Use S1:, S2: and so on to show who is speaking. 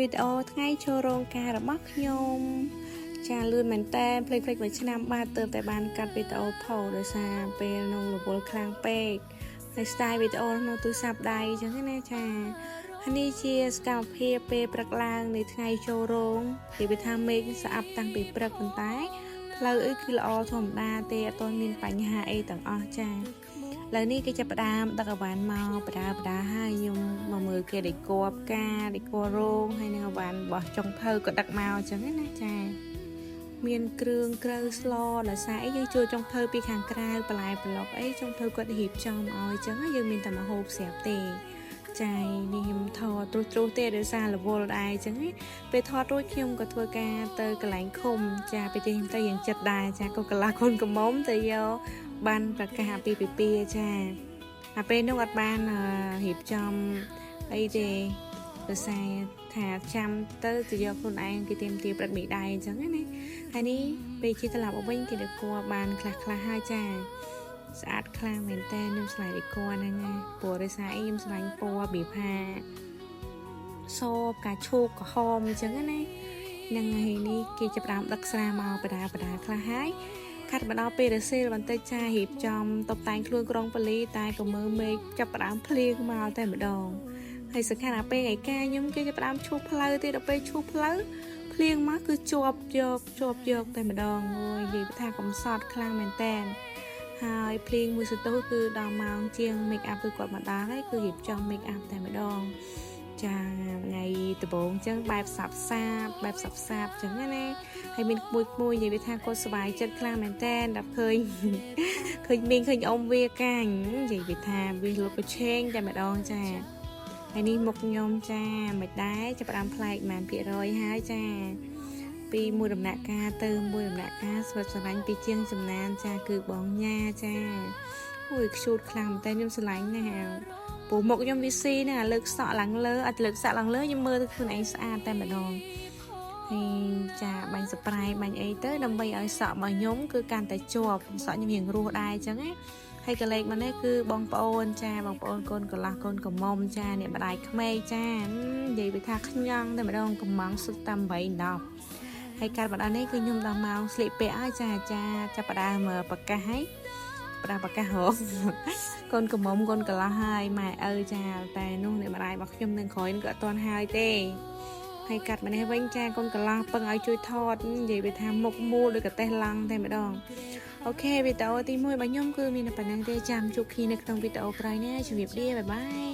S1: វីដេអូថ្ងៃចូលរោងការរបស់ខ្ញុំចាលឿនមែនតែភ្លេចមួយឆ្នាំបាទទើបតែបានកាត់វីដេអូថតដោយសារពេលក្នុងរវល់ខ្លាំងពេកហើយ style វីដេអូនៅទូរស័ព្ទដៃអញ្ចឹងណាចាហើយនេះជាសកម្មភាពពេលព្រឹកឡើងនៃថ្ងៃចូលរោងនិយាយថាមេឃស្អាប់តាំងពីព្រឹកប៉ុន្តែផ្លូវអីគឺល្អធម្មតាទេអត់ទាន់មានបញ្ហាអីទាំងអស់ចាឡើយនេះគេចាប់ផ្ដើមដឹកអវ៉ាន់មកបដាហើយខ្ញុំមកមើលគេដេកផ្កាដេករោងហើយនឹងអវ៉ាន់របស់ចុងភៅក៏ដឹកមកអញ្ចឹងណាចាមានគ្រឿងក្រៅស្លដោយសារអីយើងចូលចុងភៅពីខាងក្រៅបន្លែប្លុកអីចុងភៅគាត់រៀបចំឲ្យអញ្ចឹងយើងមានតែមកហូបស្រាប់ទេចានេះខ្ញុំថតត្រួសទេដោយសាររវល់ដែរអញ្ចឹងពេលថតរួចខ្ញុំក៏ធ្វើការទៅកន្លែងឃុំចាពេលទីខ្ញុំទៅយើងចិត្តដែរចាក៏កន្លះកូនកំមុំទៅយកបានប្រកាសអាពាហ៍ពិពាហ៍ចាអាពេលនោះអត់បានរៀបចំអីទេដោយសារថាចាំទៅយកខ្លួនឯងគេទៀមទាព្រឹកមីដែរអញ្ចឹងណាហើយនេះពេលជិះត្រឡប់មកវិញគេដេកបានខ្លះហើយចាស្អាតខ្លាំងមែនតើខ្ញុំឆ្លៃដេកហ្នឹងណាព្រោះដោយសារអីខ្ញុំឆ្លាញ់ពណ៌បៀផាសកាឈូកក្រហមអញ្ចឹងណានឹងហើយនេះគេចាប់ផ្ដើមដឹកស្រាមកបដាខ្លះហើយខាត់មកដល់ពេលរសៀលបន្តិចចារៀបចំតុបតែងខ្លួនក្រុងប៉ូលីតែក៏មើលមេឃចាប់ផ្ដើមភ្លៀងមកតែម្ដងហើយសំខាន់ណាពេលថ្ងៃការខ្ញុំគេចាប់ផ្ដើមឈូសផ្លូវទៀតដល់ពេលឈូសផ្លូវភ្លៀងមកគឺជាប់យកតែម្ដងអូយនិយាយថាកំសត់ខ្លាំងមែនតើហើយភ្លៀងមួយសន្ទុះគឺដល់ម៉ោងជាង make up គឺគាត់មកដល់ហើយគឺរៀបចំ make up តែម្ដងចាថ្ងៃដំបូងអញ្ចឹងបែបសាប់សាបអញ្ចឹងណាហើយមានមួយនិយាយថាគាត់សប្បាយចិត្តខ្លាំងមែនតើដល់ឃើញមីងឃើញអ៊ំវាកាញ់និយាយថាវាលោកប្រឆេងតែម្ដងចាហើយនេះមុខខ្ញុំចាមិនដែរចាប់ផ្ដើមប្លែកប៉ុន្មានភាគរយហើយចាពីមួយដំណាក់កាលទៅមួយដំណាក់កាលស្វិតស្រឡាញ់ពីជាងចំណានចាគឺបងញ៉ាចាអូយខ្ជូតខ្លាំងតែខ្ញុំស្រឡាញ់ណាស់ពូមុខខ្ញុំវាស៊ីណាលើកសក់ឡើងលើអត់លើកសក់ឡើងលើខ្ញុំមើលទៅខ្លួនឯងស្អាតតែម្ដងហើយចាបាញ់ស្ប្រៃបាញ់អីទៅដើម្បីឲ្យសក់របស់ខ្ញុំគឺកាន់តែជាប់សក់ខ្ញុំរៀងរស់ដែរអញ្ចឹងណាហើយកលេចមកនេះគឺបងប្អូនចាបងប្អូនកូនកន្លះកូនកំមុំចាអ្នកម្ដាយក្មេកចានិយាយពីថាខ្ញងតែម្ដងកំងសុទ្ធតែ8 10ហើយកាលមកដល់នេះគឺខ្ញុំដល់ម៉ោងស្លៀកពាក់ហើយចាចាប់ផ្ដើមប្រកាសហើយប្រកាសរកកូនកំមុំកូនកន្លះហើយម៉ែឪចាតែនោះអ្នកម្ដាយរបស់ខ្ញុំនៅក្រោយនឹងក៏អត់ទាន់ហើយទេហើយកាត់មកនេះវិញចាកូនកន្លះពឹងឲ្យជួយថតនិយាយពីថាមុខមូលដូចកតេះឡង់តែម្ដងអូខេវីដេអូទី1របស់ខ្ញុំគឺមានប៉ុណ្ណឹងទេចាំជួបគ្នានៅក្នុងវីដេអូក្រោយណាជម្រាបលាបាយបាយ